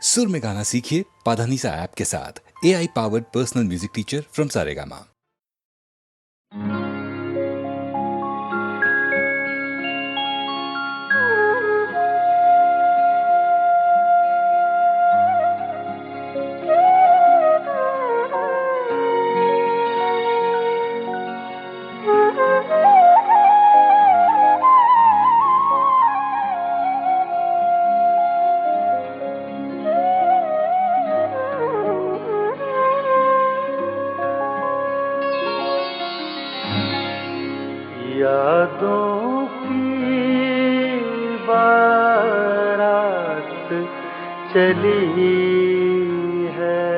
सुर में गाना सीखिए पाधानीसा ऐप के साथ। AI powered personal music teacher from Saregama. यादों की बारात चली है,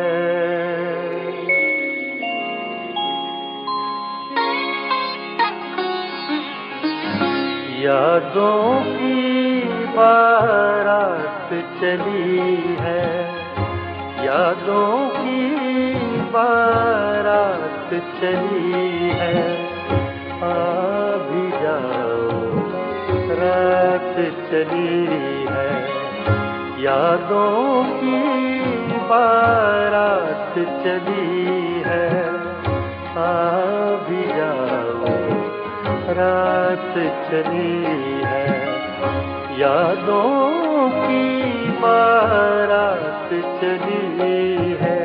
यादों की बारात चली है, यादों की बारात चली है। भी जाओ रात चली है, यादों की बारात चली है। भी जाओ रात चली है, यादों की बारात चली है।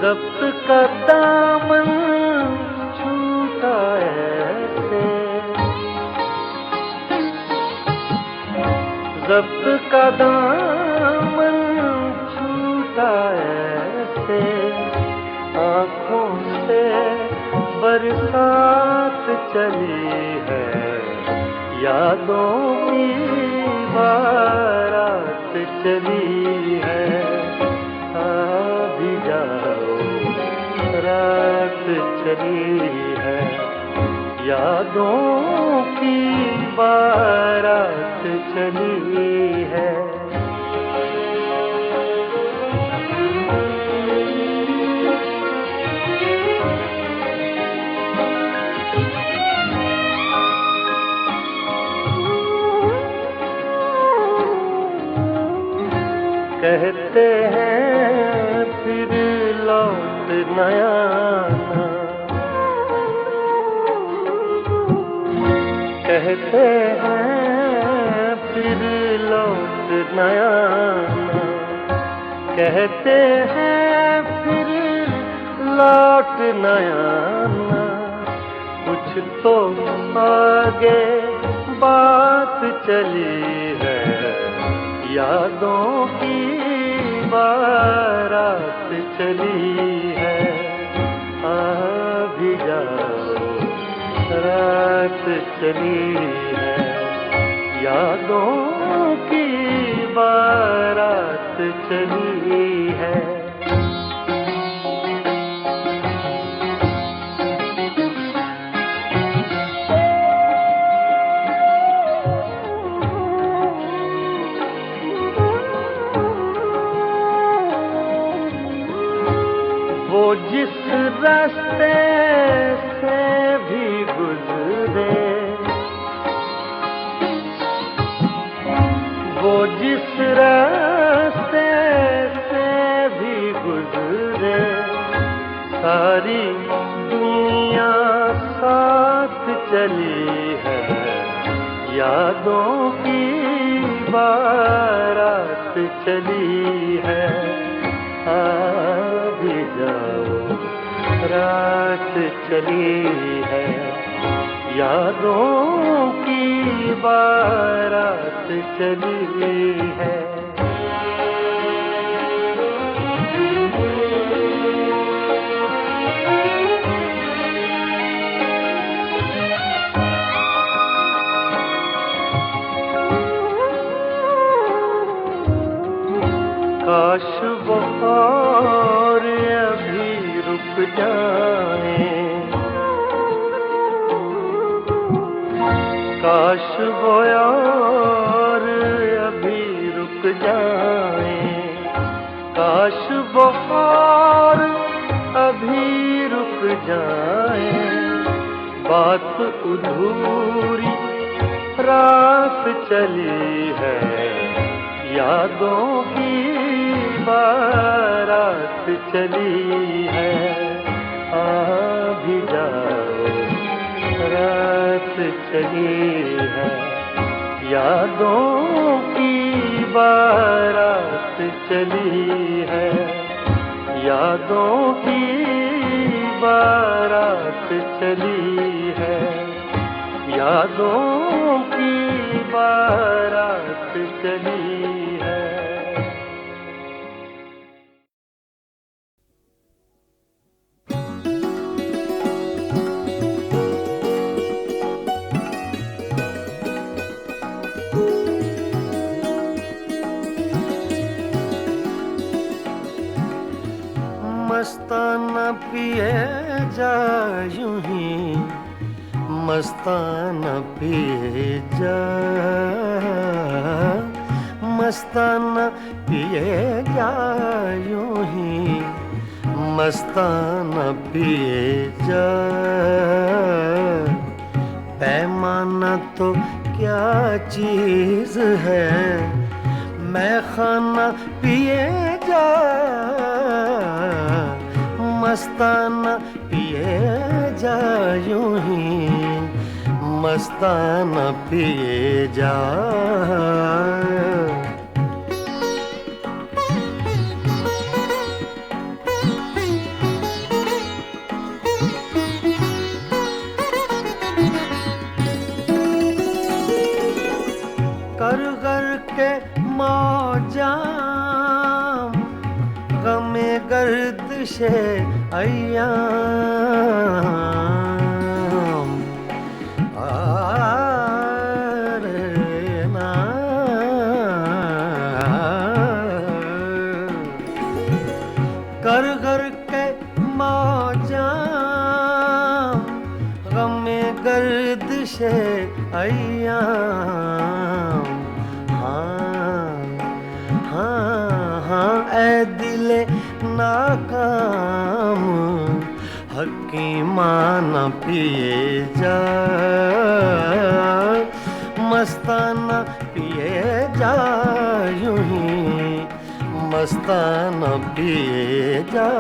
ज़ब्त का दामन छूटा ऐसे, ज़ब्त का दामन छूटा ऐसे, आँखों से बरसात चली है, यादों की बारात चली है। भी जाओ रात चली है, यादों की बारात चली है। कहते हैं फिर लौट न आना, कहते हैं फिर लौट न आना, कहते हैं फिर लौट न आना। कुछ तो आगे बात चली है, यादों की बारात चली है। भी जाओ रात चली है, यादों की बारात चली है। वो जिस रास्ते से भी गुजरे, वो जिस रास्ते से भी गुजरे, सारी दुनिया साथ चली है, यादों की बारात चली है। भी जाओ रात चली है, यादों की बारात चली है। काश वो और अभी रुक जाए, काश वो और अभी रुक जाएं। काश वो और अभी रुक जाएं। बात अधूरी रात चली है, यादों की बारात चली है। आ भी जाओ, रात चली है, यादों की बारात चली है, यादों की बारात चली है, यादों की बारात चली है। मस्ताना पिए जा यूं ही, मस्ताना पिए जा, मस्ताना पिए जा यूं ही, मस्ताना पिए जा। पैमाना तो क्या चीज है, मैं खाना पिए जा, मस्ताना पिए जा यूं ही, मस्ताना पिए जा। कर कर के मौजां गमे गर्दिशे अय्याम, कर कर के मौजां गमे गर्दिशे अय्याम। ऐ दिले नाकाम हकीमाना पिए जा, मस्ताना पिए जा यूं ही, मस्ताना पिए जा।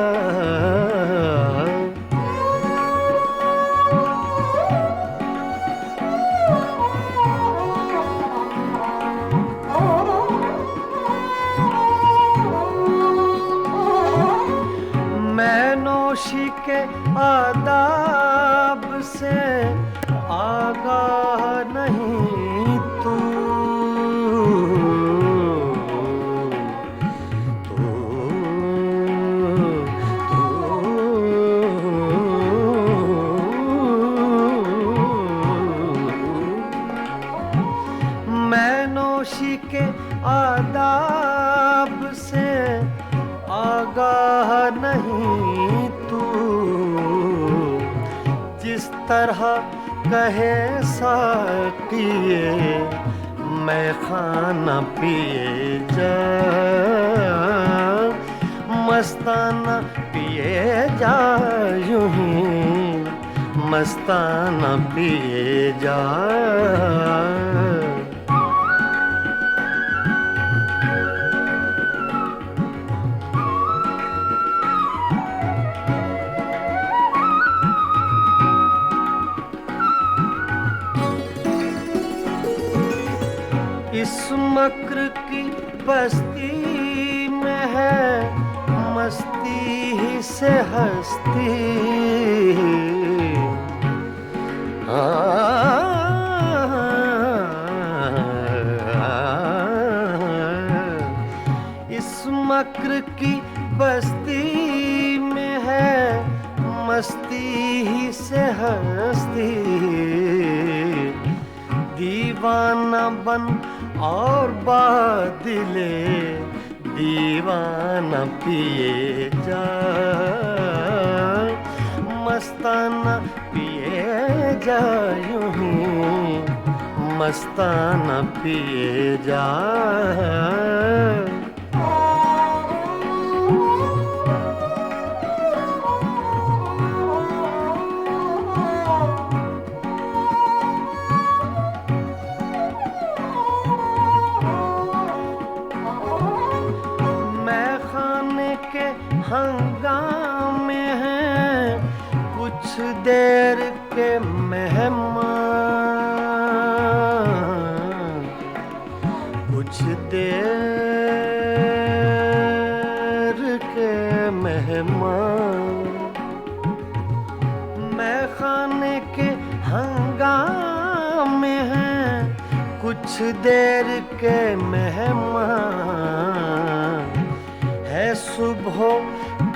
नौशी के आदाब से आगाह नहीं तू, मैं नौशी के आदाब से आगाह नहीं तू, जिस तरह कहे साकिए मैं खाना पिए जा, मस्ताना पिए जा यूं ही, मस्ताना पिए जा। इस मक्र की बस्ती में है मस्ती ही से हस्ती, इस मक्र की बस्ती में है मस्ती ही से हस्ती। दीवाना बन और बादिले दीवाना पिए जा, मस्ताना पिए जा यूं ही, मस्ताना पिए जा। मैं खाने के हंगामे हैं कुछ देर के मेहमान, कुछ देर के मेहमान। मैं खाने के हंगामे हैं कुछ देर के मेहमान। है सुबह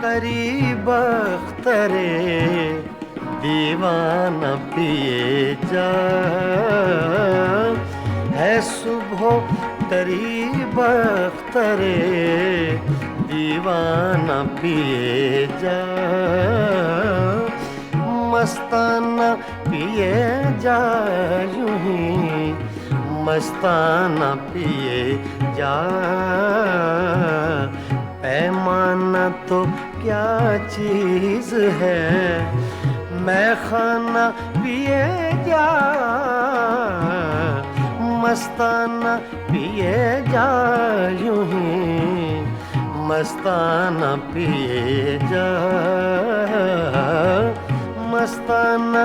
करीब अख्तरे दीवाना पिए जा। है सुबह करीब अख्तरे दीवाना पिए जा। मस्ताना पिए जा यूं ही मस्ताना पिए जा। पैमाना तो क्या चीज है मैं खाना पिए जा। मस्ताना पिए जा यूं ही मस्ताना पिए जा। मस्ताना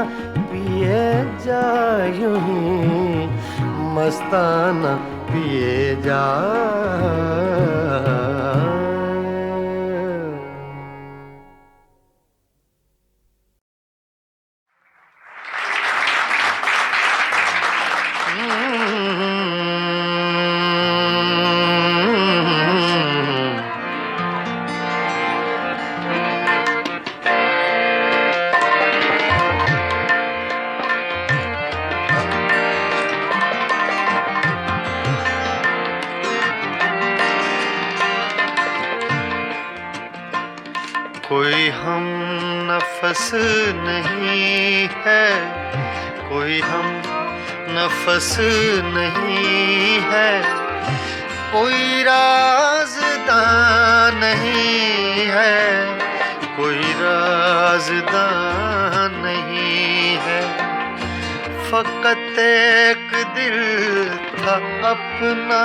पिए जा यूं ही मस्ताना पिए जा। कोई हम नफस नहीं है, कोई हम नफस नहीं है, कोई राज़दां नहीं है, कोई राज़दां नहीं है। फ़क़त एक दिल था अपना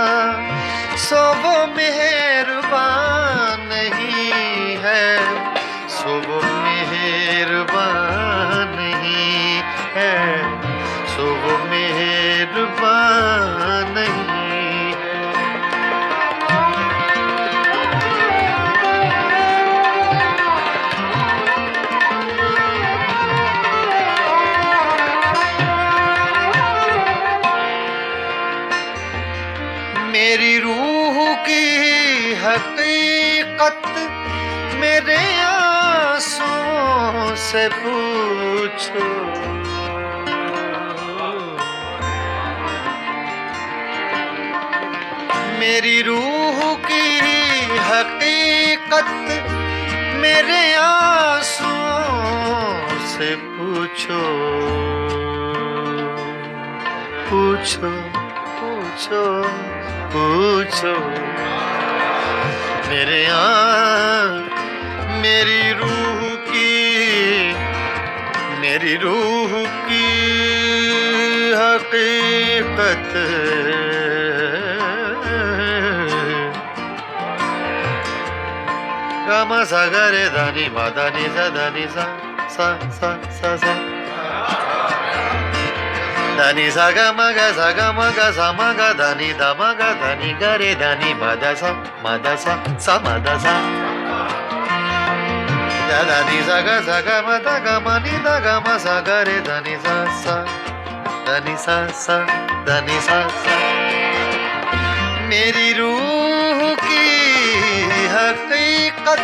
सो वो मेहरबान नहीं है, सो वो मेहरबान नहीं है, सो वो मेहरबान नहीं है। मेरी रूह की हकीकत मेरे आंसुओं से पूछो, मेरी रूह की हकीकत मेरे आंसुओं से पूछो, पूछो पूछो पूछो। मेरे मेरी रूह की हकीकत गामा सा गा रे धा नि मा धा नि सा धा नि सा सा सा सा सा धा नि सा गा मा गा सा गा मा गा सा मा गा धा नि धा मा गा धा नि गा रे धा नि मा धा सा मा धा सा सा मा धा सा धा धा नि सा गा मा धा गा मा नि धा गा मा सा गा रे धा नि सा सा धा नि सा सा धा नि सा सा। मेरी रूह की हकीकत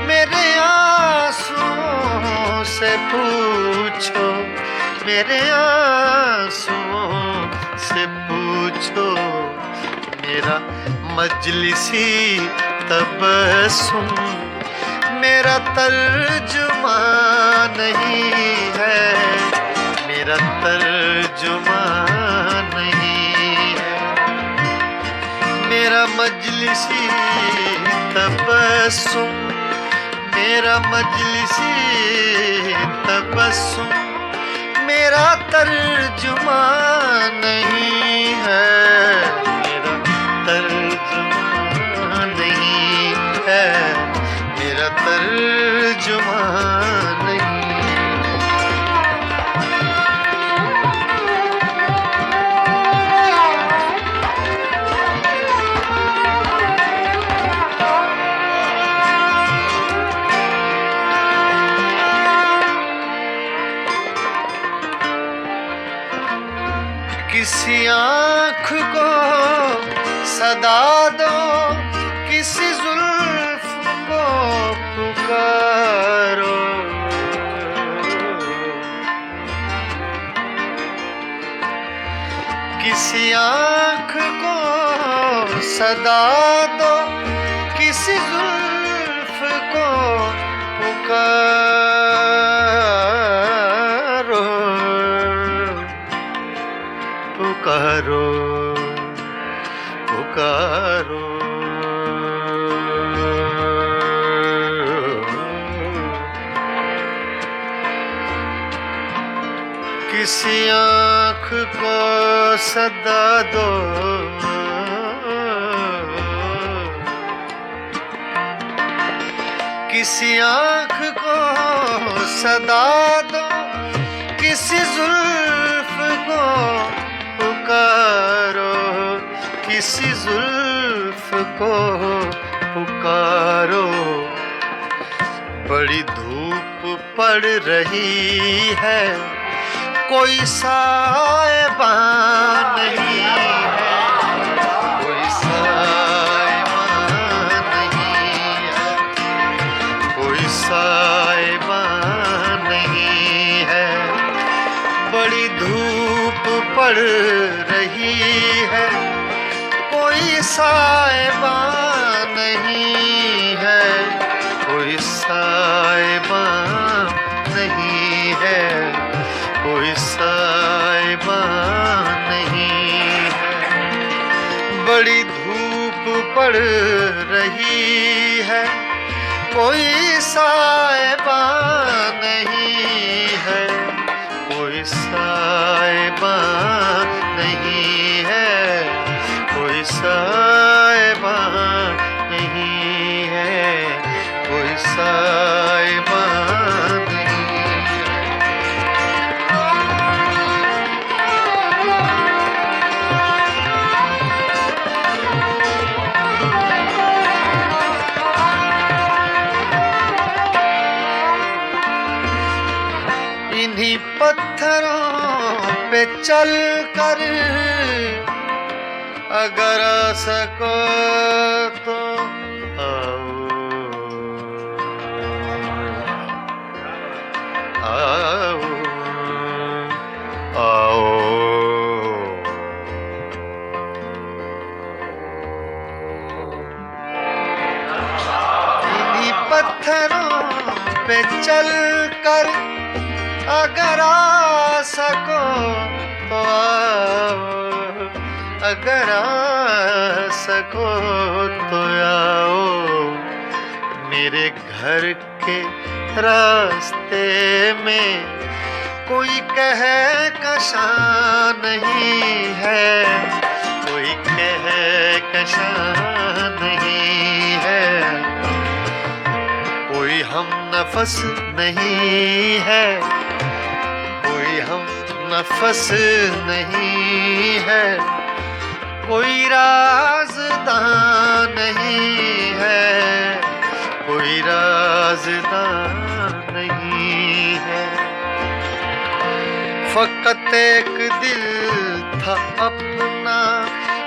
मेरे आंसुओं से पूछो, मेरे आंसुओं से पूछो। मेरा मजलिसी तबस्सुम मेरा तर्जुमा नहीं है, मेरा तर्जुमा नहीं मेरा मजलिसी तबस्सुम, मेरा मजलिसी तबस्सुम मेरा तर्जुमा नहीं है, मेरा तर्जुमा नहीं है, मेरा तर्जुमा नहीं। किसी आँख को सदा दो, किसी जुल्फ को पुकारो, किसी आँख को सदा दो, किसी जुल्फ को पुकारो, पुकारो, पुकारो। किसी आँख को सदा दो, किसी आँख को सदा दो, किसी जुल्फ को पुकारो, किसी जुल्फ को पुकारो। बड़ी धूप पड़ रही है, कोई साइबान नहीं है, कोई साइबान नहीं है, कोई साइबान नहीं है। बड़ी धूप पड़ रही है, कोई साइबान नहीं है, कोई साइबान नहीं है, कोई साइबान नहीं है। बड़ी धूप पड़ रही है, कोई साइबान नहीं है, कोई साइबान नहीं है, कोई साइबान नहीं है, कोई साइबान नहीं है। इन्हीं पत्थरों पे चल कर अगर आ सको तो आओ, आओ, आओ। इन्हीं पत्थरों पे चल कर अगर आ सको तो आओ, अगर आ सको तो आओ। मेरे घर के रास्ते में कोई कहकशां नहीं है, कोई कहकशां नहीं है, कोई हम नफस नहीं है, कोई हम नफस नहीं है, कोई राज़दां नहीं है, कोई राज़दां नहीं है। फ़कत एक दिल था अपना,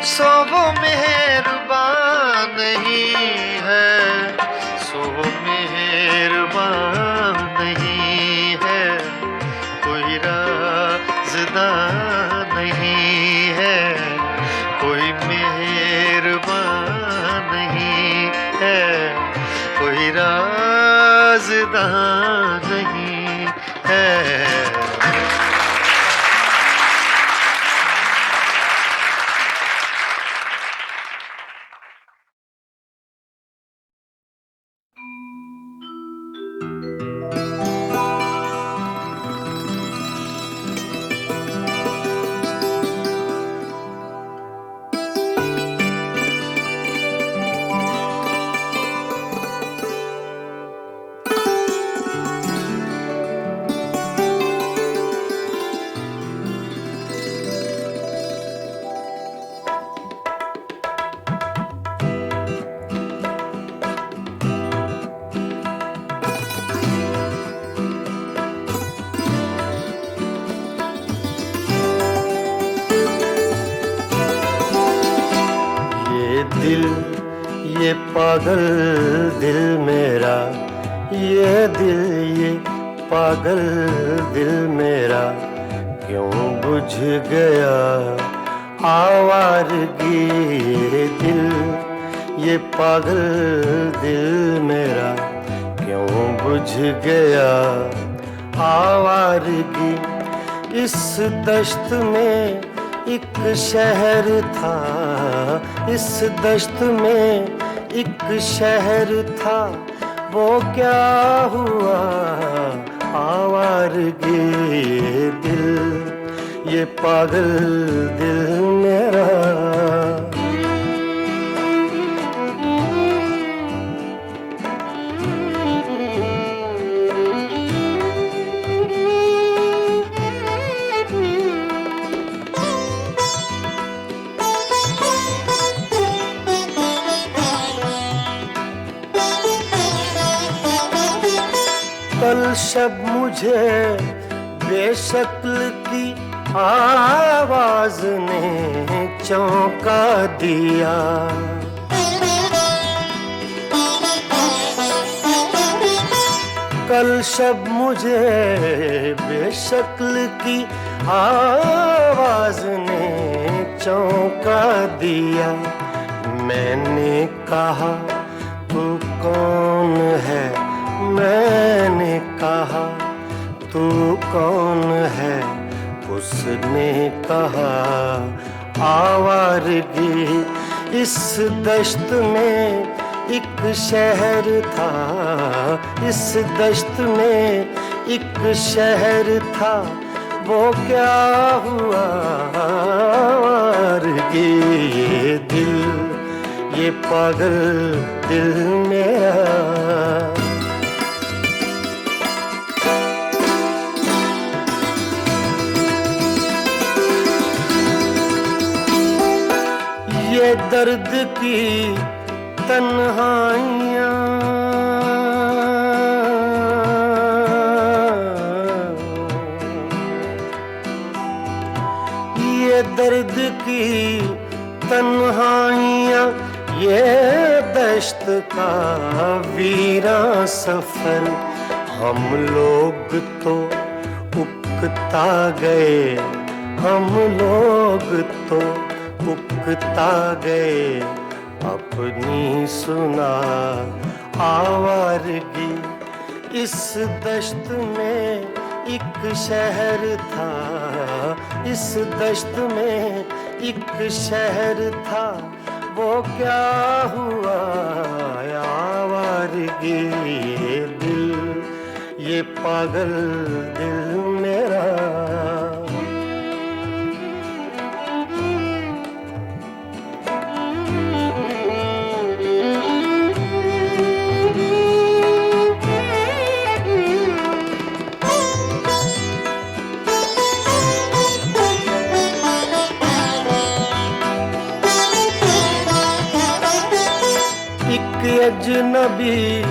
सो वो मेहरबान नहीं है, सो वो मेहरबान नहीं है, कोई राज़दां नहीं है, कोई मेहरबान नहीं है, कोई राज़दां नहीं है। पागल दिल मेरा, ये दिल, ये पागल दिल मेरा क्यों बुझ गया आवारगी। ये दिल, ये पागल दिल मेरा क्यों बुझ गया आवारगी। इस दश्त में एक शहर था, इस दश्त में एक शहर था, वो क्या हुआ आवारगी। ये दिल, ये पागल दिल मेरा। कल शब मुझे बेशक्ल की आवाज ने चौंका दिया। कल शब मुझे बेशक्ल की आवाज ने चौंका दिया। मैंने कहा तू कौन है, मैंने कहा तू कौन है, उसने कहा आवारगी। इस दश्त में एक शहर था, इस दश्त में एक शहर था, वो क्या हुआ आवारगी। ये दिल, ये पागल दिल मेरा। ये दर्द की तन्हाइयाँ, ये दर्द की तन्हाइयाँ, ये दश्त का वीरा सफर। हम लोग तो उकता गए, हम लोग तो उकता गए अपनी सुना आवारगी। इस दश्त में एक शहर था, इस दश्त में एक शहर था, वो क्या हुआ आवारगी। ये दिल, ये पागल दिल मेरा। अजनबी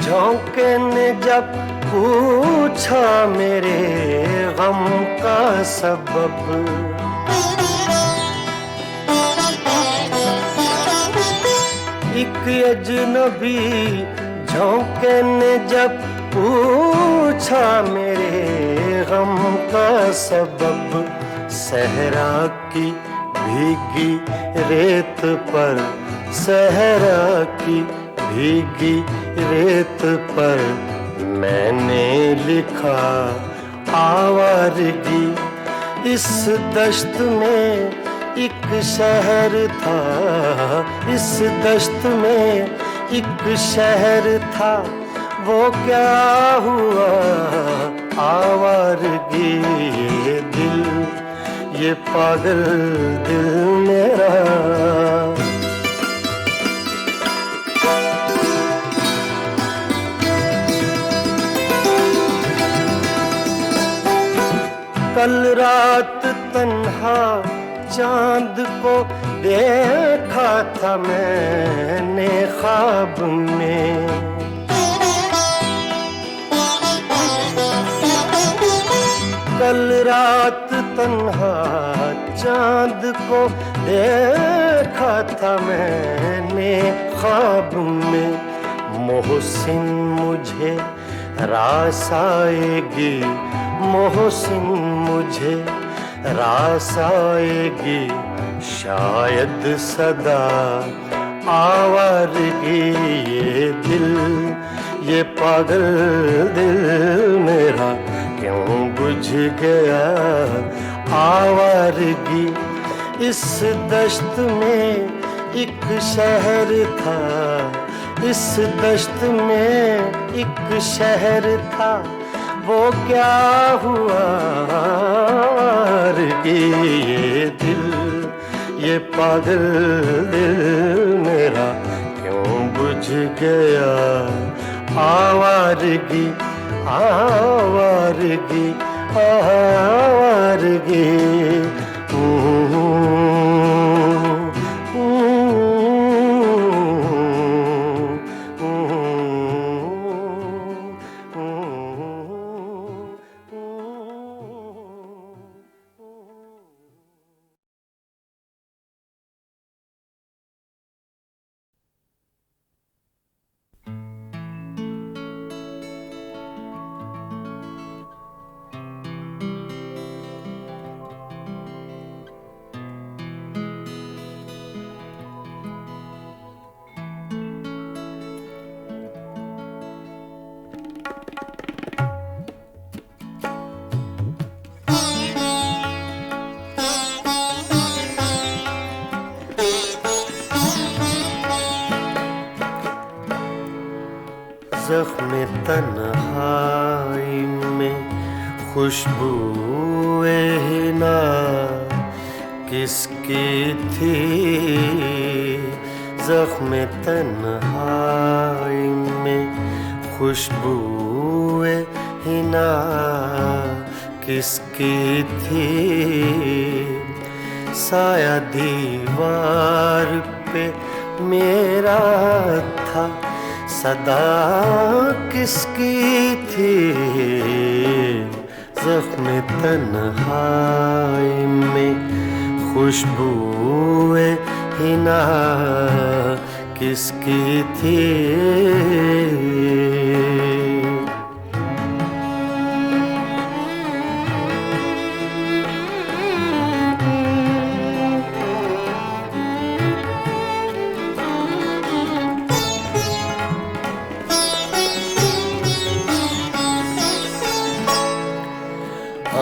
झोंके ने जब पूछा मेरे गम का सबब, एक अजनबी झोंके ने जब पूछा मेरे गम का सबब। सहरा की भीगी रेत पर, सहरा की भीगी रेत पर मैंने लिखा आवारगी। इस दश्त में एक शहर था, इस दश्त में एक शहर था, वो क्या हुआ आवारगी। ये दिल, ये पागल दिल मेरा। कल रात तन्हा चांद को देखा था मैंने ख्वाब में। कल रात तन्हा चांद को देखा था मैंने ख्वाब में मोहसिन मुझे रास आएगी, मोहसिन मुझे रास आएगी, शायद सदा आवारगी। ये दिल, ये पागल दिल मेरा क्यों बुझ गया आवारगी। इस दश्त में एक शहर था, इस दश्त में एक शहर था, वो क्या हुआ ये दिल, ये पागल दिल मेरा क्यों बुझ गया आवारगी, आवारगी, आवारगी। ज़ख्म तन्हाई में खुशबूए हिना किसकी थी, ज़ख्म तन्हाई में खुशबूए हिना किसकी थी, साया दीवार पे मेरा था, सदा किसकी थी, ज़ख्म तन्हाई में खुशबूए हिना किसकी थी।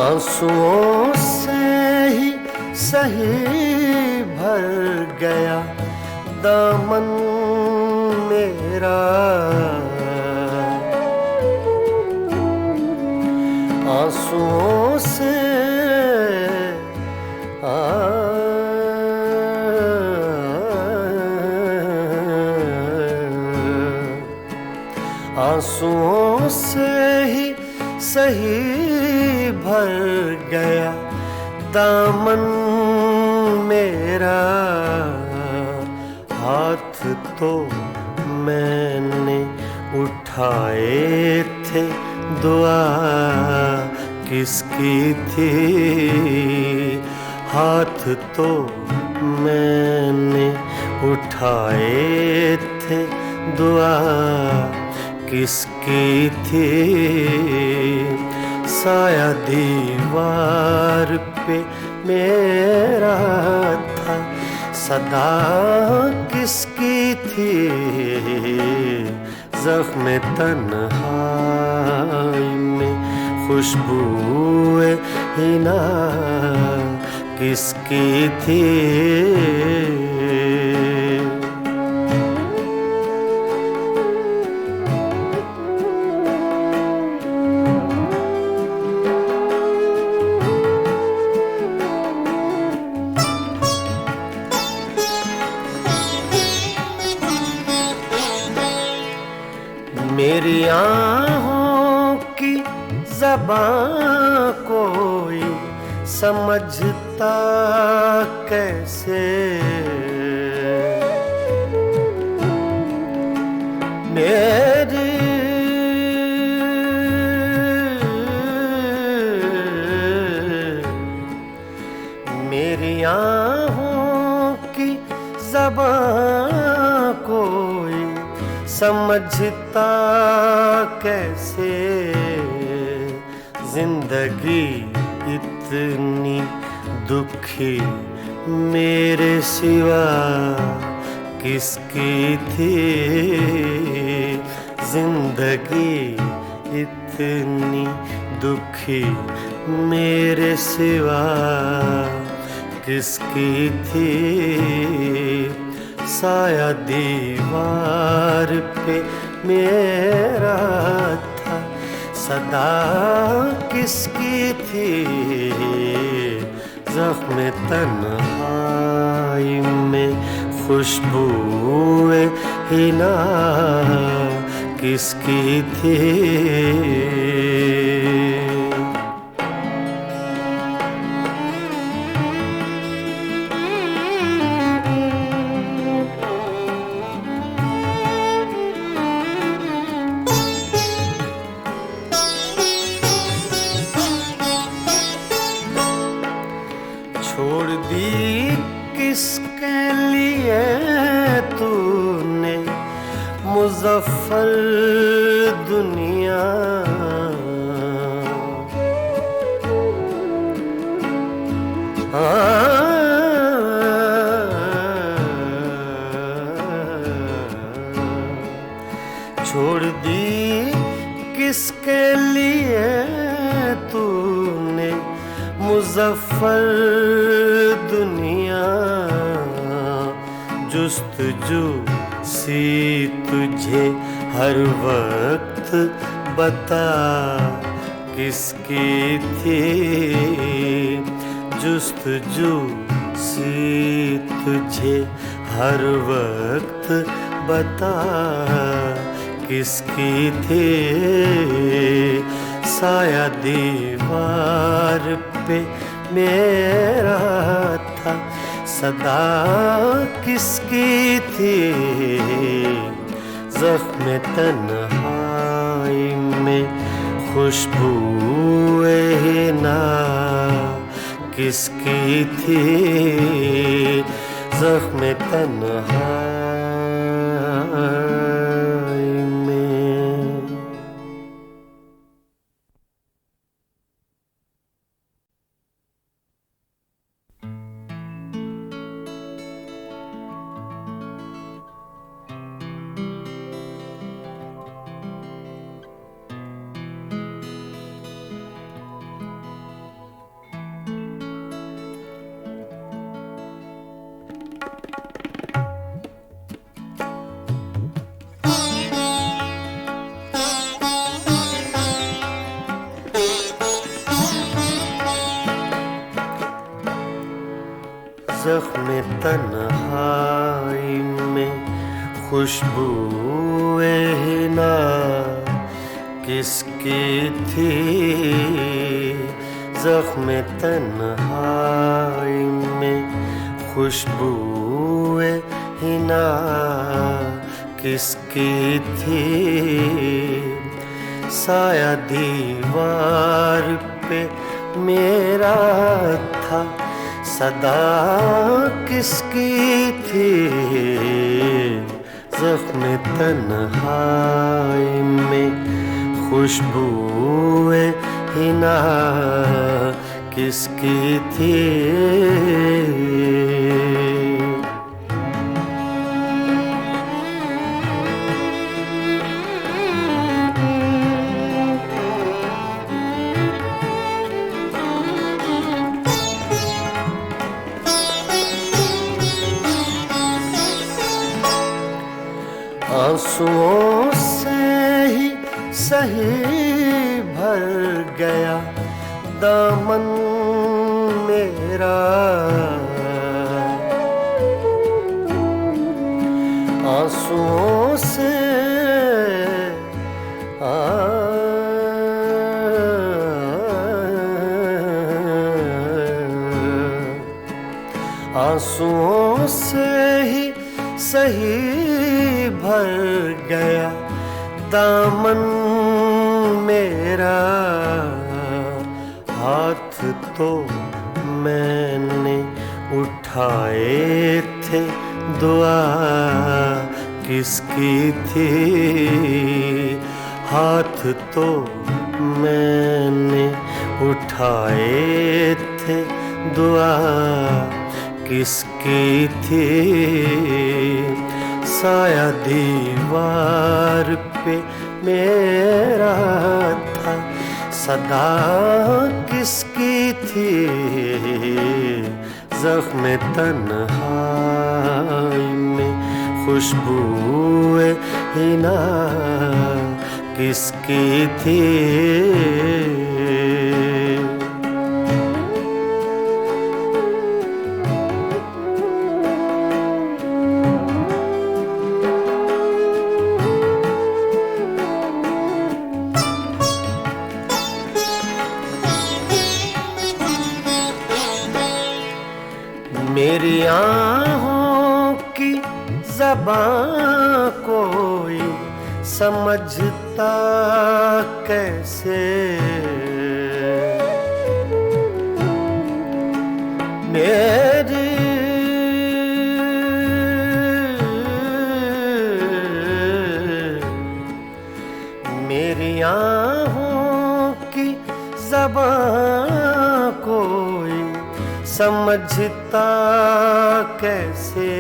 आंसुओं से ही सही भर गया दामन मेरा, आंसुओं से आंसुओं से ही सही भर गया दामन मेरा, हाथ तो मैंने उठाए थे, दुआ किसकी थी, हाथ तो मैंने उठाए थे, दुआ किसकी थी, साया दीवार पे मेरा था, सदा किसकी थी, ज़ख्म तन्हाई में खुशबूए हिना किसकी थी। मेरी आँखों की ज़बां कोई समझता कैसे, मेरी मेरी आँखों की ज़बां को समझता कैसे जिंदगी इतनी दुखी मेरे सिवा किसकी थी। जिंदगी इतनी दुखी मेरे सिवा किसकी थी। साया दीवार पे मेरा था सदा किसकी थी। ज़ख्म तन्हाई में खुशबूए हिना किसकी थी। छोड़ दी किसके लिए तूने मुज़फ्फर दुनिया। छोड़ दी किसके लिए तूने मुज़फ्फर दुनिया। जुस्तजू सी तुझे हर वक्त बता किसकी थी। जुस्तजू सी तुझे हर वक्त बता किसकी थी। साया दीवार पे मेरा था सदा किसकी थी। ज़ख्म तन्हाई में खुशबूए हिना किसकी थी। ज़ख्म तन्हाई में। ज़ख्म तन्हाई में खुशबूए हिना किसकी थी। ज़ख्म तन्हाई में खुशबूए हिना किसकी थी। साया दीवार पे मेरा था सदा किसकी थी। ज़ख्म तन्हाई में खुशबूए हिना किसकी थी। आंसुओं से ही सही भर गया दामन मेरा। आंसुओं से आंसुओं से ही सही भर गया दामन मेरा। हाथ तो मैंने उठाए थे दुआ किसकी थी, हाथ तो मैंने उठाए थे, दुआ किसकी थी, साया दीवार पे मेरा था, सदा किसकी थी, ज़ख्म तन्हाई में खुशबूए हिना किसकी थी। मेरी आँखों की ज़बां कोई समझता कैसे, मेरी आँखों की ज़बां कोई समझता कैसे,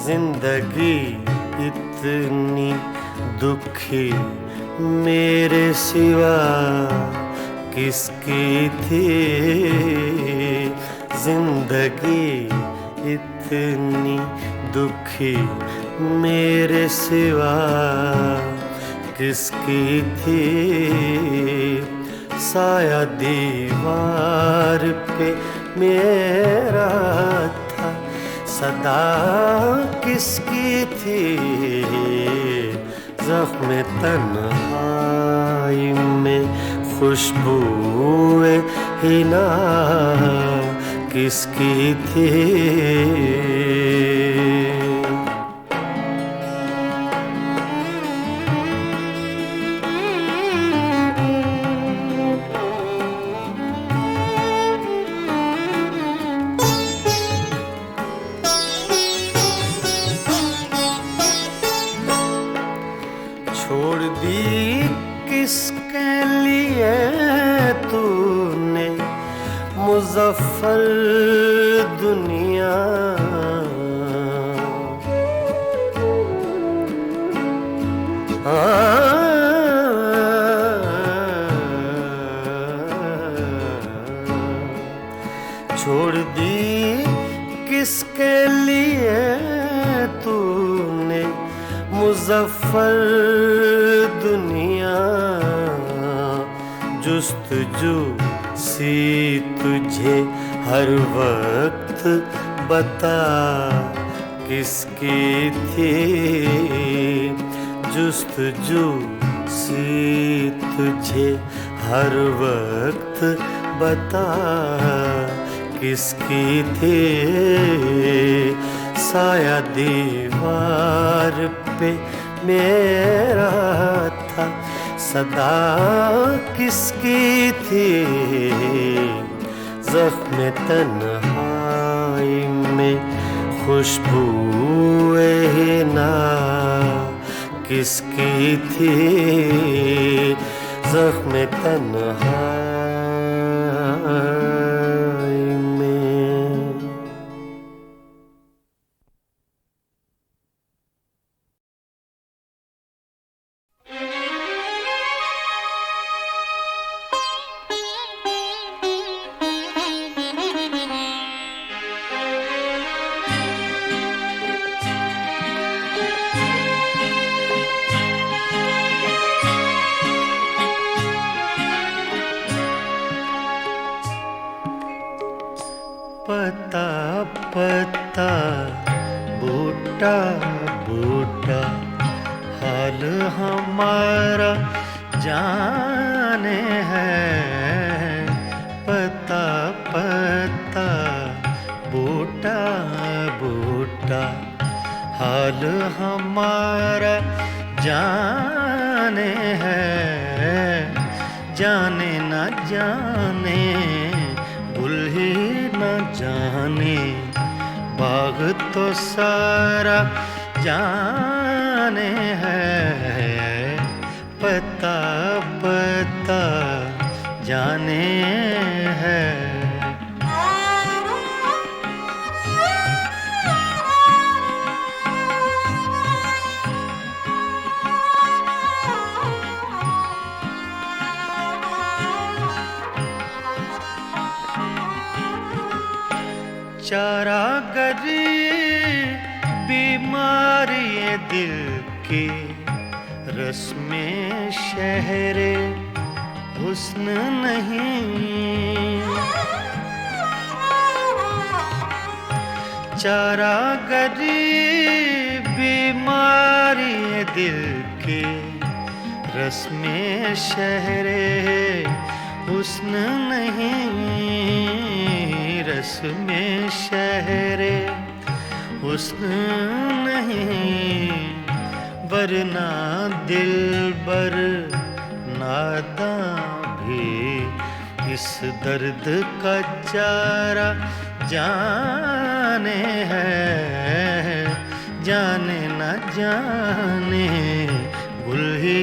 जिंदगी इतनी दुखी मेरे सिवा किसकी थी, जिंदगी इतनी दुखी मेरे सिवा किसकी थी, साया दीवार पे मेरा था, सदा किसकी थी, ज़ख्म तन्हाई में खुशबूए हिना किसकी थी। छोड़ दी किसके लिए तूने मुज़फ़्फ़र दुनिया, छोड़ दी किसके लिए तूने मुज़फ़्फ़र दुनिया, जुस्तजू सी तुझे हर वक्त बता किसकी थी, जुस्तजू सी तुझे हर वक्त बता किसकी थी, साया दीवार पे मेरा था, सदा किसकी थी, ज़ख्म तन्हाई में खुशबूए हिना किसकी थी, ज़ख्म तन्हाई में। पता पता बूटा बूटा हाल हमारा जाने है, पता पता बूटा बूटा हाल हमारा जाने है, जाने न जाने गुल ही न जाने बाग तो सारा जाने है, पता पता जाने है। चारागरी बीमारी ये दिल की, रस्में शहरे हुस्न नहीं। चारागरी बीमारी ये दिल की, रस्में शहरे हुस्न नहीं। रस्में शहरे हुस्न नहीं, वरना दिलबर नादां भी इस दर्द का चारा जाने है। जाने न जाने गुल ही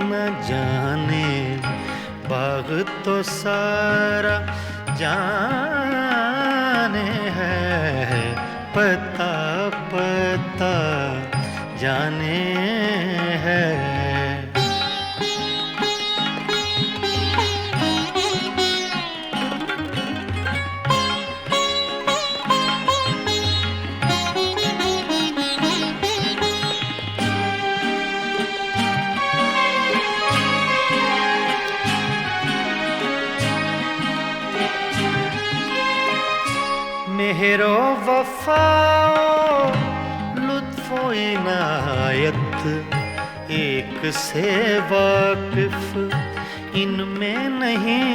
न जाने, बाग तो सारा जाने है, पता पता जाने है। मेहरो वफाओ लुत्फो इनायत, एक से वाकिफ इनमें नहीं।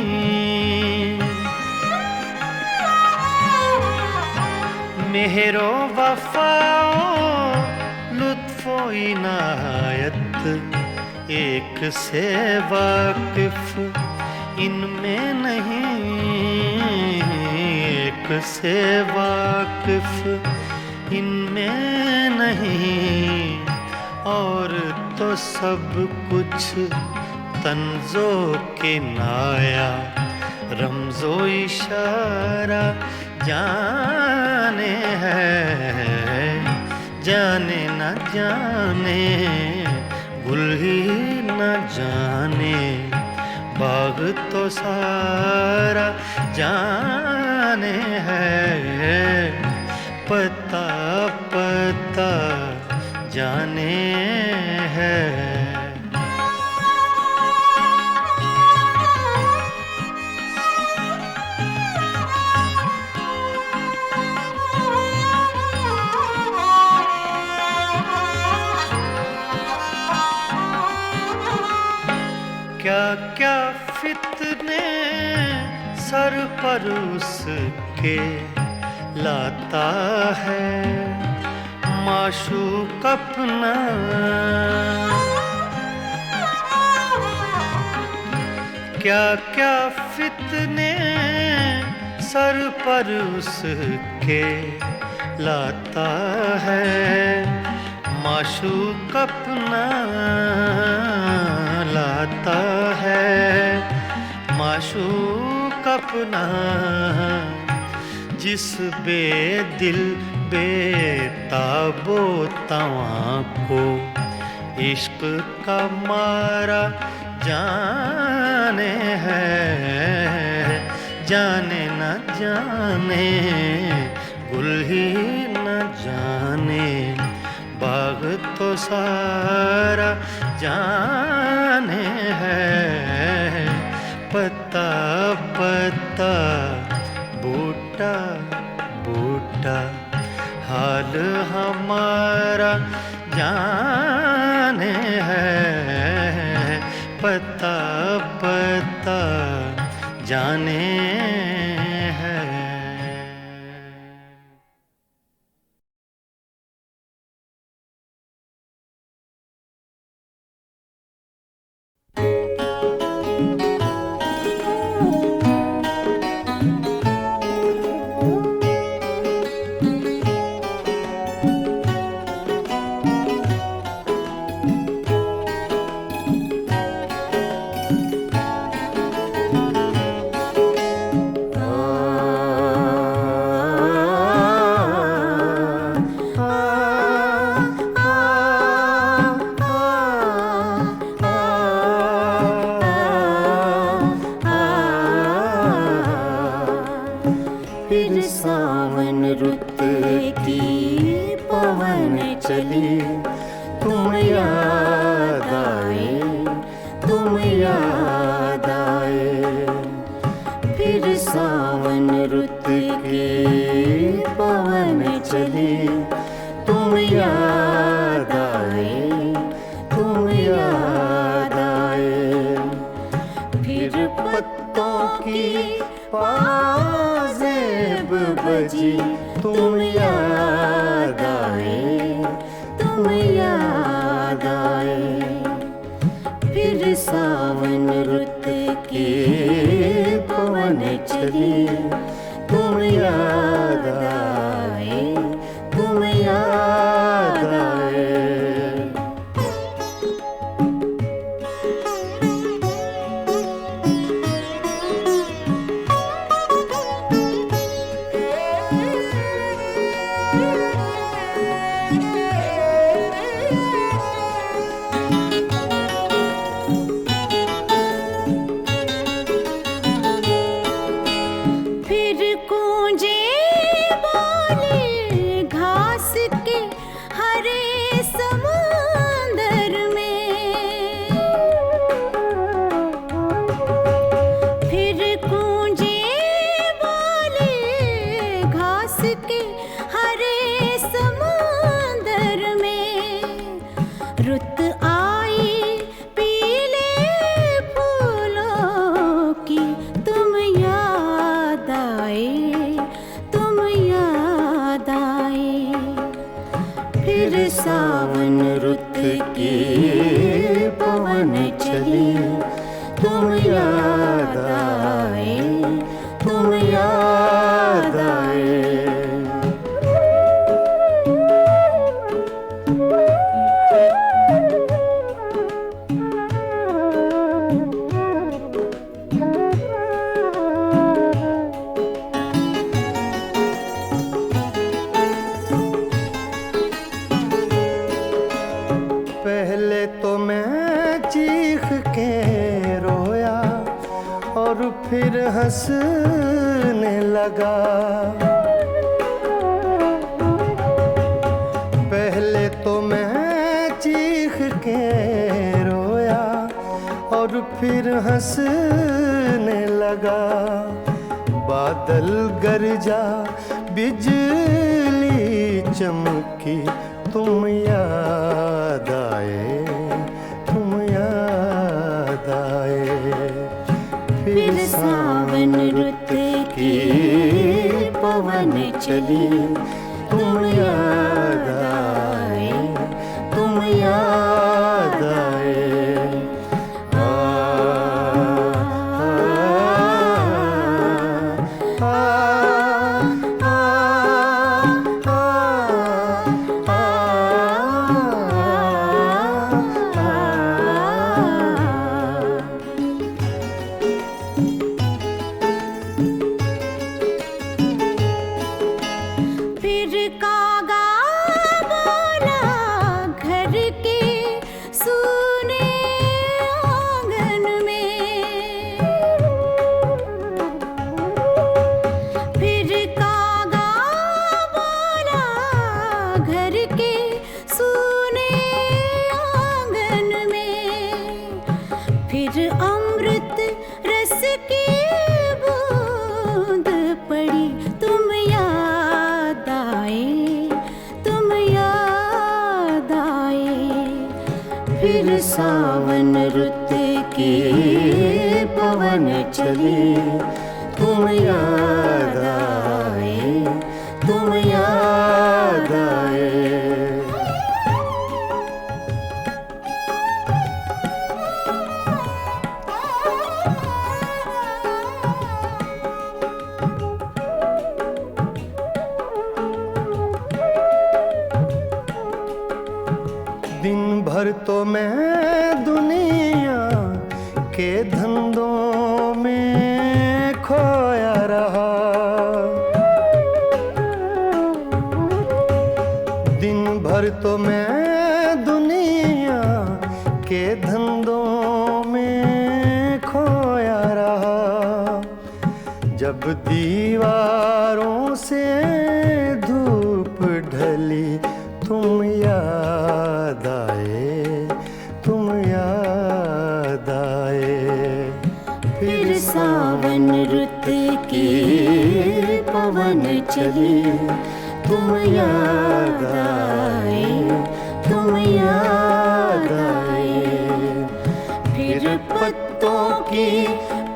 मेहरो वफाओ लुत्फो इनायत, एक से वाकिफ इनमें नहीं। एक से वाकिफ इनमें नहीं, और तो सब कुछ तंजो के नाया, रमजो इशारा जाने है। जाने न जाने गुल ही न जाने, बाग तो सारा जाने है, पता पता जाने है। क्या क्या फितने सर पर उसके लाता है माशूक अपना। क्या क्या फितने सर पर उसके लाता है माशूक अपना। लाता है माशूक अपना, जिस बेदिल बेताबो तवां को इश्क का मारा जाने है। जाने न जाने गुल ही न जाने, बाग तो सारा जाने है, पता पता बूटा बूटा हाल हमारा जाने है, पता पता जाने है। तुम याद आए, तुम याद आए। फिर सावन रुत की पवन चली, तुम याद आए, तुम याद आए। फिर पत्तों की पाजेब बजी, तुम याद आए, तुम याद आए। फिर सावन रुत की पवन चली, तुम याद आए, तुम याद आए। फिर गूंजे बोले घास के हरे समुंदर में। फिर गूंजे बोले घास के हरे समुंदर में। रुत आई पीले फूलों की, तुम याद आए, तुम याद आए। फिर सावन रुत की पवन चली, तुम याद आए, तुम याद आए। पहले तो मैं चीख के रोया और फिर हंसने लगा। पहले तो मैं चीख के रोया और फिर हंसने लगा। बादल गरजा, बिजली चमकी, तुम याद आए, तुम याद आए। फिर सावन रुत की पवन चली, तुम याद आए, तुम याद आए। आ, आ, आ, आ, फिर कागा बोला घर के सूने आंगन में। फिर कागा बोला घर के सूने आंगन में। फिर अमृत रस की बूंद पड़ी, तुम याद आए, तुम याद आए। फिर सावन रुत की पवन चली, तुम याद आए, तुम याद आए। दिन भर तो मैं दुनिया के धंधों में खोया रहा। दिन भर तो मैं दुनिया के धंधों में खोया रहा। जब दीवारों से धूप ढली, तुम याद आए, चली, तुम याद आए, तुम याद आए। फिर पत्तों की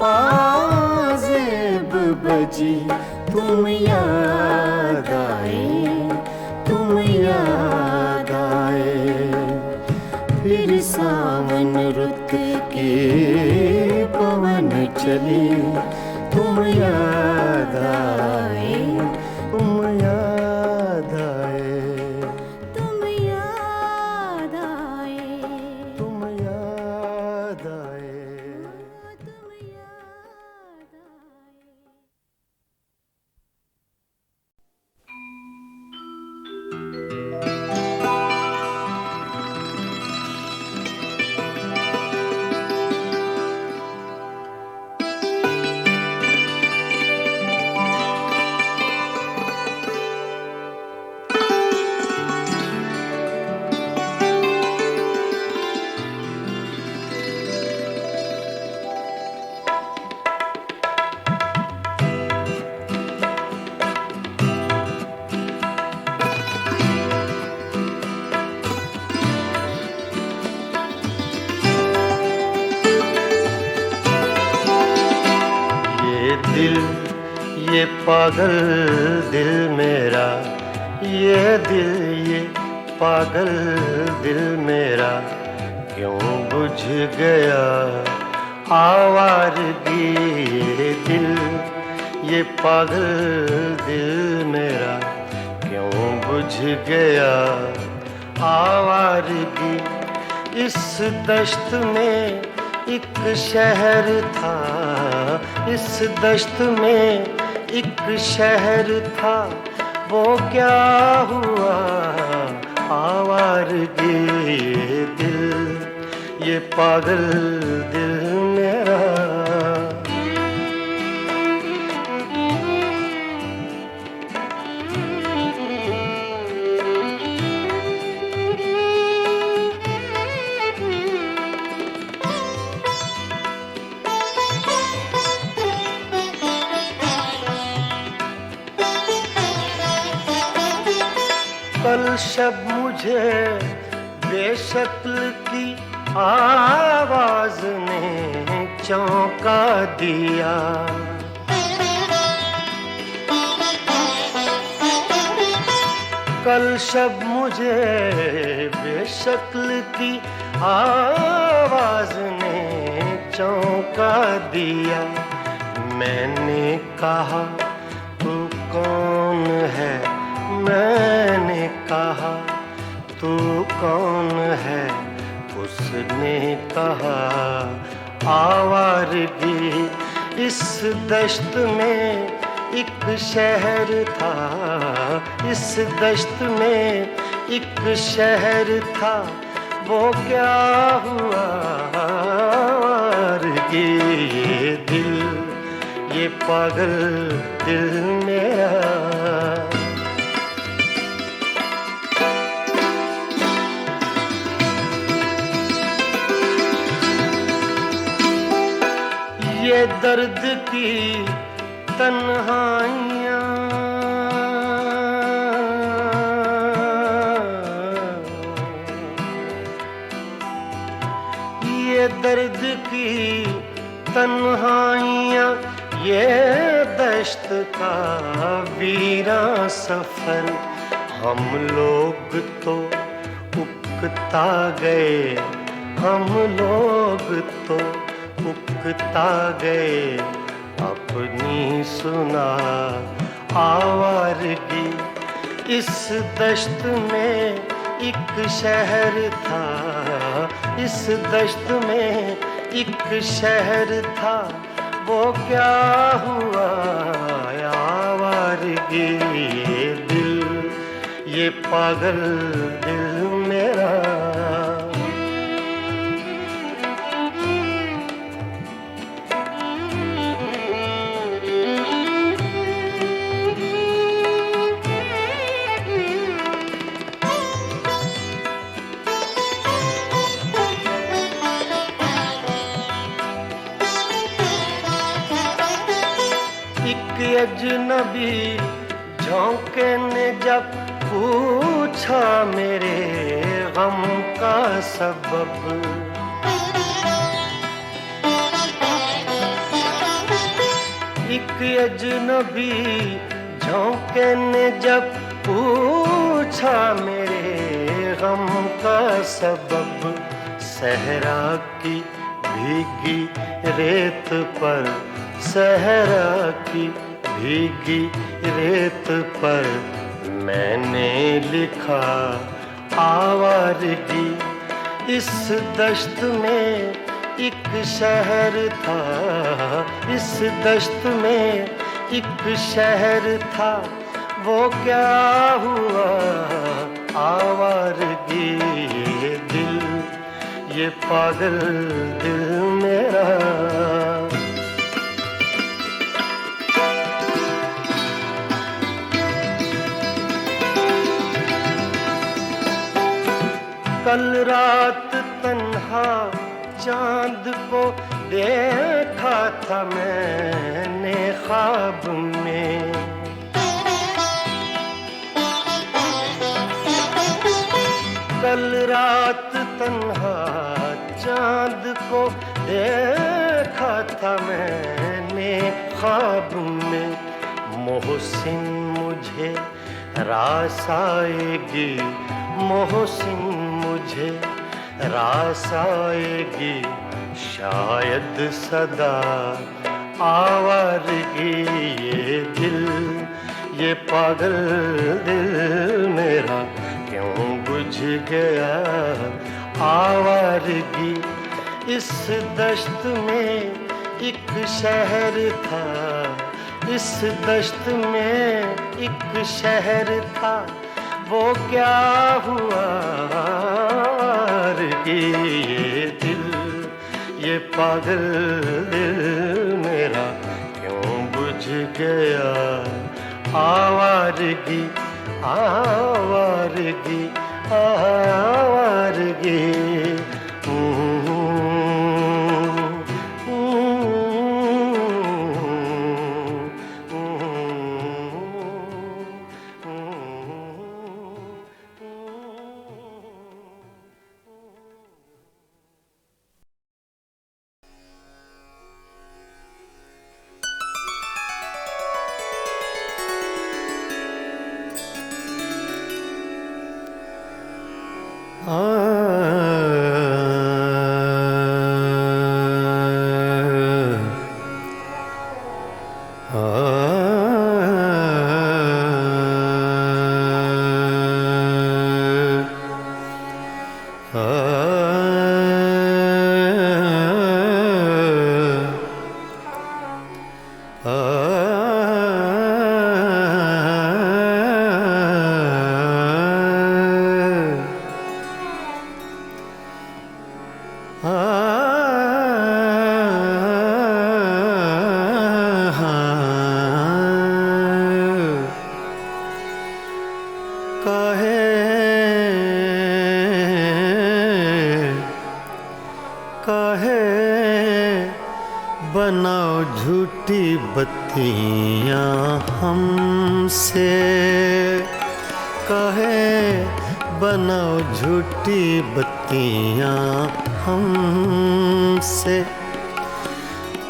पाजेब बजी, तुम याद आए, तुम याद आए। फिर सावन रुत की पवन चली, तुम याद आए, तुम याद आए, तुम याद आए, तुम याद आए। तुम याद आए। दिल, ये पागल दिल मेरा, ये दिल, ये पागल दिल मेरा क्यों बुझ गया आवारगी। ये दिल, ये पागल दिल मेरा क्यों बुझ गया आवारगी। इस दश्त में एक शहर था, इस दश्त में एक शहर था, वो क्या हुआ आवारगी। ये दिल, ये पागल दिल मेरा। कल शब मुझे बेशक्ल की आवाज ने चौंका दिया। कल शब मुझे बेशक्ल की आवाज ने चौंका दिया। मैंने कहा तू कौन है, मैंने कहा तू कौन है। उसने कहा आवारगी। इस दश्त में एक शहर था, इस दश्त में एक शहर था, वो क्या हुआ आवारगी। ये दिल, ये पागल दिल मेरा। ये दर्द की तन्हाइयाँ, ये दर्द की तन्हाइयाँ, ये दश्त का वीरां सफर। हम लोग तो उकता गए, हम लोग तो उकता गए अपनी सुना आवारगी। इस दश्त में एक शहर था, इस दश्त में एक शहर था, वो क्या हुआ आवारगी। ये दिल, ये पागल दिल मेरा। अजनबी झोंके ने जब पूछा मेरे गम का सबब, एक अजनबी झोंके ने जब पूछा मेरे गम का सबब, सहरा की भीगी रेत पर, सहरा की भीगी रेत पर मैंने लिखा आवारगी। इस दश्त में एक शहर था, इस दश्त में एक शहर था, वो क्या हुआ आवारगी। ये दिल, ये पागल दिल मेरा, कल रात तन्हा चांद को देखा था मैंने ख्वाब में, कल रात तन्हा चांद को देखा था मैंने ख्वाब में। मोहसिन मुझे रास आएगी, मोहसिन मुझे रास आएगी, शायद सदा आवारगी। ये दिल, ये पागल दिल मेरा क्यों बुझ गया आवारगी। इस दश्त में एक शहर था, इस दश्त में एक शहर था, वो क्या हुआ आवारगी। ये दिल, ये पागल दिल मेरा क्यों बुझ गया आवारगी, आवारगी, आवारगी। बनाओ झूठी बत्तियां हमसे, कहे बनाओ झूठी बत्तियां हमसे,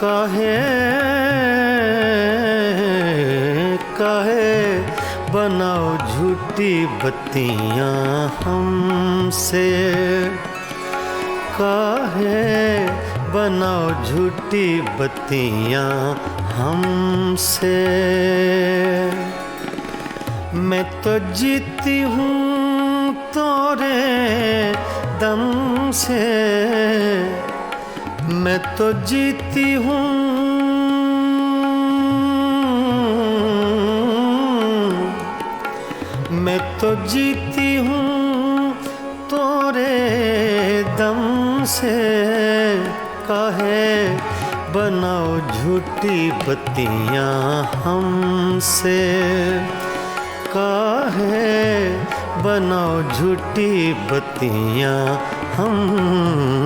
कहे बनाओ झूठी बत्तियां हमसे, कहे बनाओ झूठी बत्तियां हमसे। मैं तो जीती हूँ तोरे दम से, मैं तो जीती हूँ, मैं तो जीती हूँ तोरे दम से, कहे बनाओ झूठी बत्तियां हमसे, कहे बनाओ झूठी बत्तियां हमसे।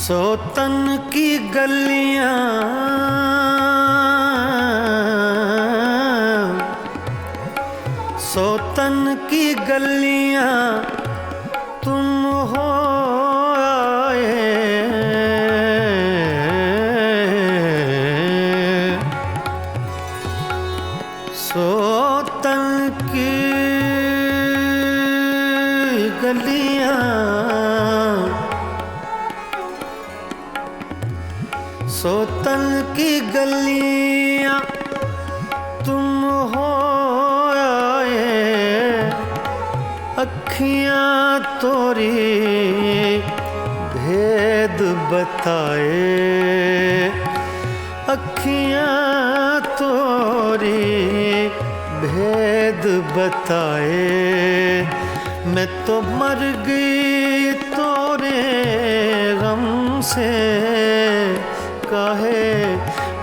सोतन की गलियां सोतन की गलियां तुम हो आए, सोतन की गलियां सोतन की गलियां तुम हो आए, अखियां तोरी भेद बताए, अखियां तोरी भेद बताए। मैं तो मर गई तोरे गम से, काहे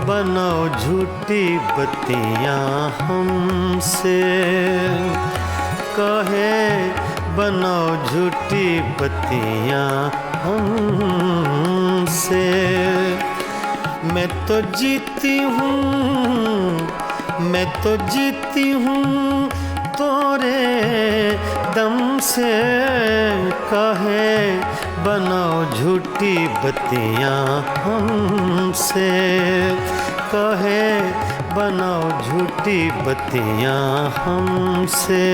बनाओ झूठी बत्तियां हमसे, काहे बनाओ झूठी बत्तियां हमसे। मैं तो जीती हूँ, मैं तो जीती हूँ तोरे दम से, काहे बनाओ झूठी बत्तियां हमसे, काहे बनाओ झूठी बत्तियां हमसे।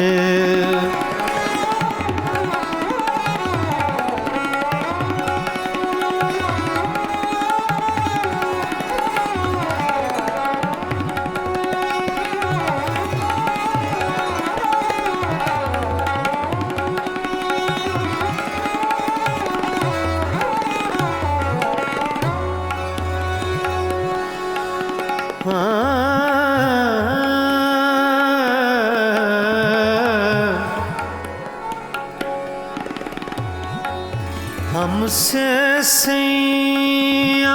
हमसे सैया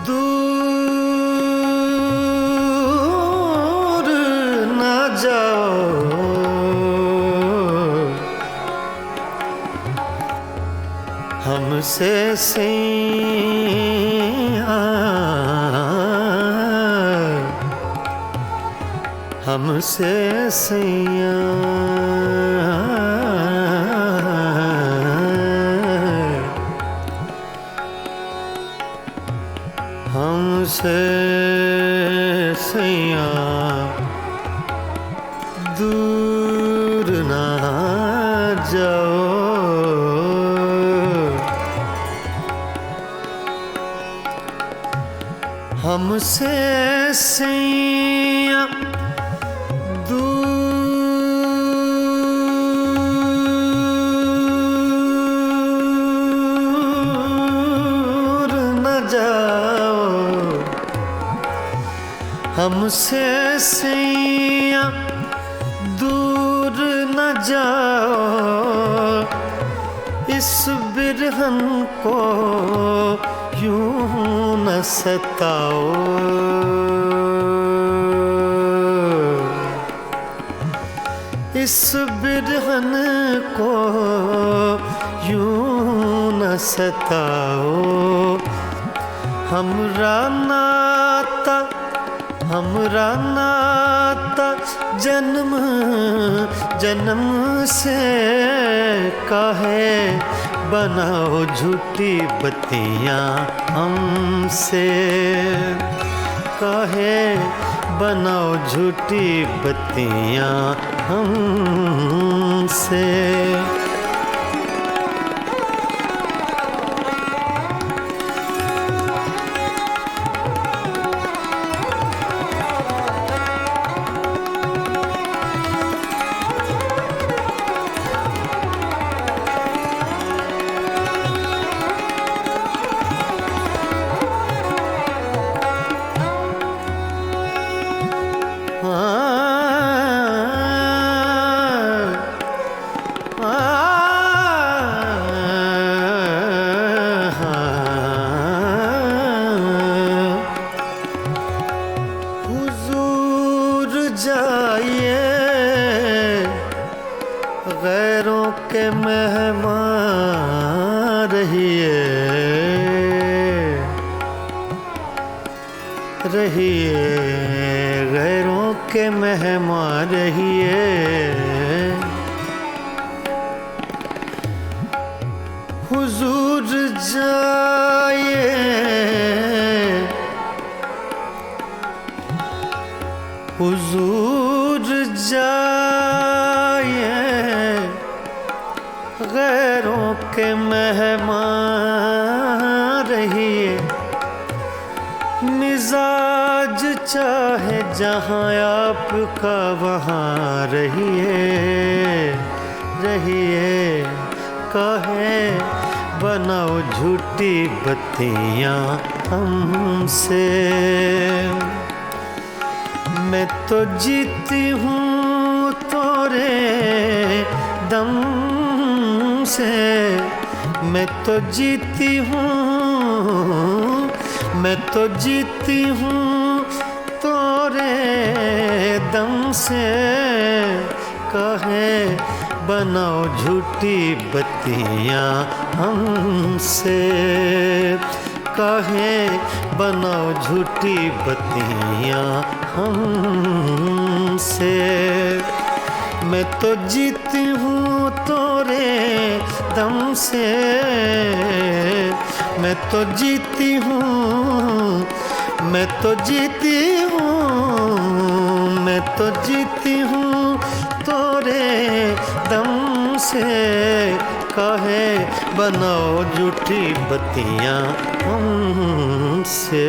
दूर न जाओ, हमसे सैया हमसे सैया हमसे सैया दूर ना जाओ, हमसे सैया दूर न जाओ, हमसे सैया दूर न जाओ। इस बिरहन को यूं न सताओ, इस बिरहन को यूं न सताओ। हमरा नाता जन्म जन्म से, काहे बनाओ झूठी बत्तियां हमसे, काहे बनाओ झूठी बत्तियां हमसे। गैरों के मेहमान रहिए, रहिए, गैरों के मेहमान रहिए। हुजूर जाइए, हुजूर जाइए, गैरों के मेहमान रहिए। मिजाज चाहे जहाँ आपका वहाँ रहिए, रहिए। कहे बनाओ झूठी बत्तियाँ हमसे, मैं तो जीती हूँ तोरे दम से, मैं तो जीती हूँ, मैं तो जीती हूँ तोरे दम से। कहे बनाओ झूठी बत्तियाँ हमसे, कहे बनाओ झूठी बत्तियाँ हमसे। मैं तो जीती हूँ तोरे दम से, मैं तो जीती हूँ, मैं तो जीती हूँ, मैं तो जीती हूँ तोरे दम से। कहे बनाओ झूठी बत्तियाँ हमसे।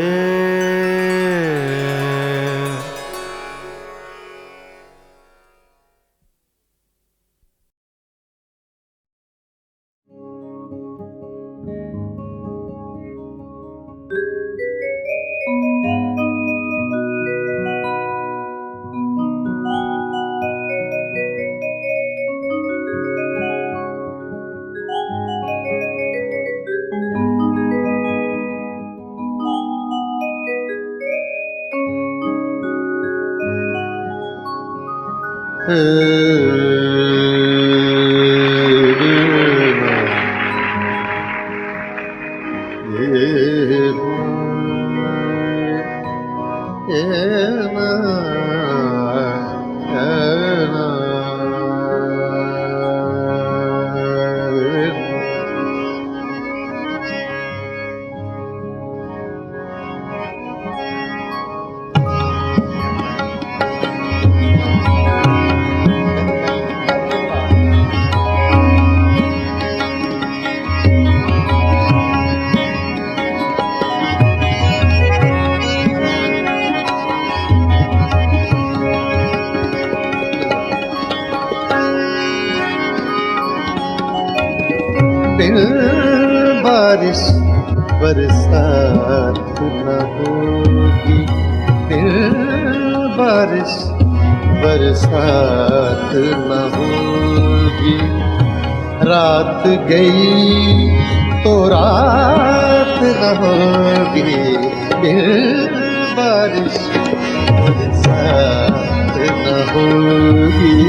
बिन बारिश बरसात न होगी, बिन बारिश बरसात न होगी। रात गई तो रात न होगी, बिन बारिश बरसात न होगी।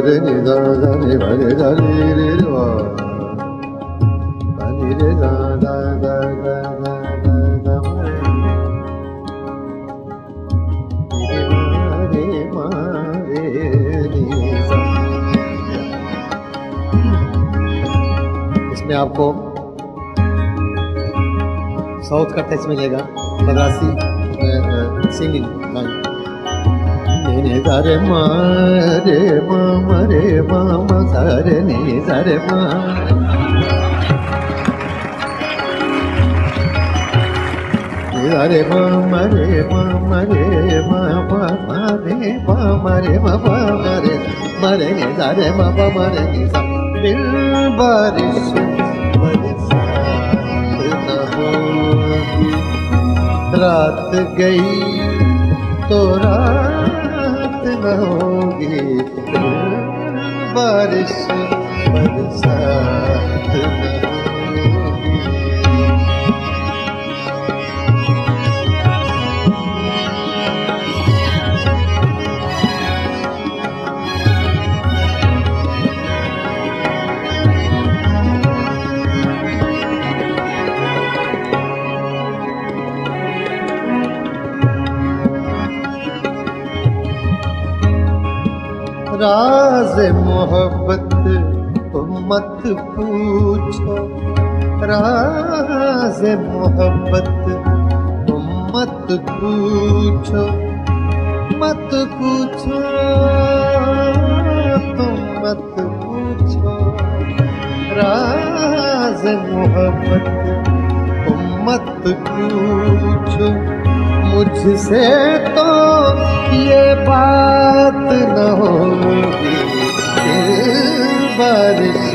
Re ni da da ni ba re da re re wa ba ni re da da da da da da da re ma re ni sa। इसमें आपको साउथ का टच मिलेगा, Madrasi singing line. ni sa re ma re ma sa re ni sa re ma। ni sa re ma re ma re ma re ma re ni sa re ma re ni sa। बिन बारिश बरसात न होगी, रात गई तो रात न होगी। बारिश बरसात न होगी। मोहब्बत तुम मत पूछो, राज मोहब्बत तुम मत पूछो, मत पूछो, तुम मत पूछो, राज मोहब्बत तुम मत पूछो। मुझसे तो ये बात न होगी, बारिश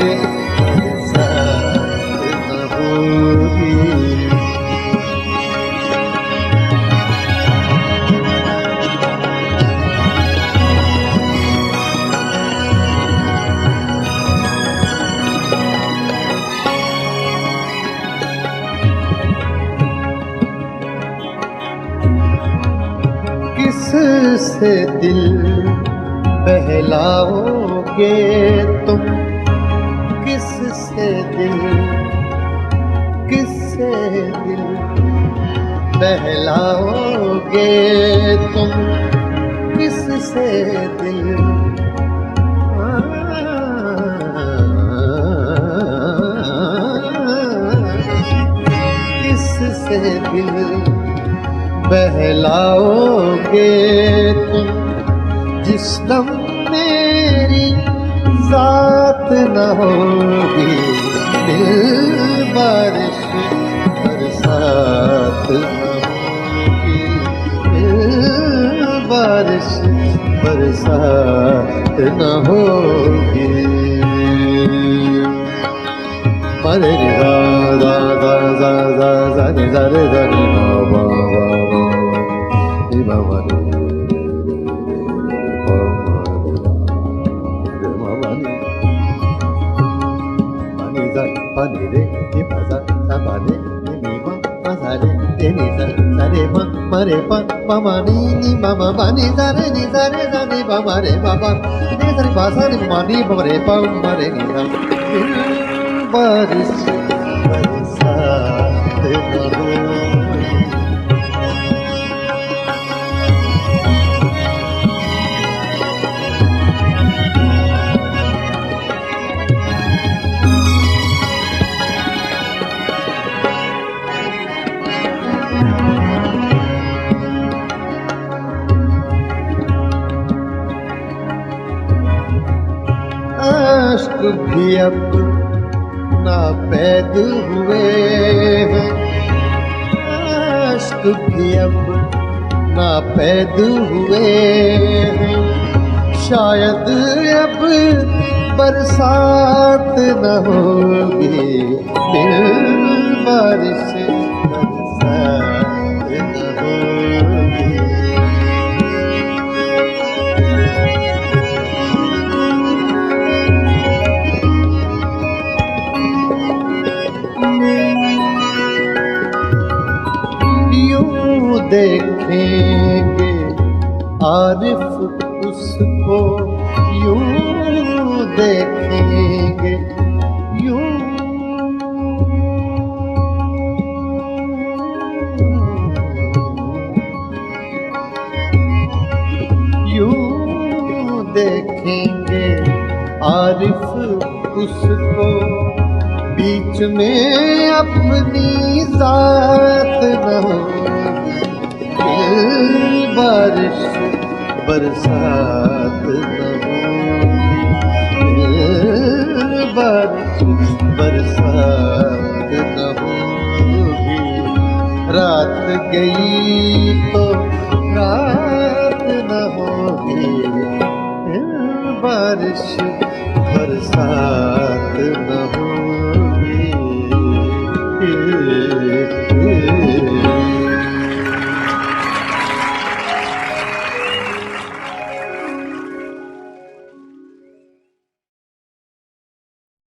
बरसात न होगी। किससे दिल बहलाओगे तुम, किससे दिल, किससे दिल बहलाओगे तुम, किससे दिल, किससे दिल बहलाओगे तुम। जिस दम मेरी जात न होगी, दिल बारिश बरसात न होगी, दिल बारिश बरसात न होगी। मरे गा गा गा गा गा गा रे गा रे गा रे गा वा वा वा रे वा वा रे वा वा रे मा नी za pa ni re ni pa za sa pa ni ni ma pa sa re ni sa re ma re pa ma ni ma ma ni za re ni ba ma re ba ba ni sa re pa sa ni ma ni ba re pa ma re ni sa बारिश बरसात न होगी। आश्क भी अब नापैद हुए हैं, आश्क भी अब नापैद हुए हैं। शायद अब बरसात न होगी, फिर बारिश बरसात न होगी। देखेंगे आरिफ उसको, यूं देखेंगे यूं, यूं देखेंगे आरिफ उसको। बीच में अपनी जात न होगी, बारिश बरसात न होगी, बारिश बरसात न होगी। रात गई तो रात न होगी, बारिश बरसात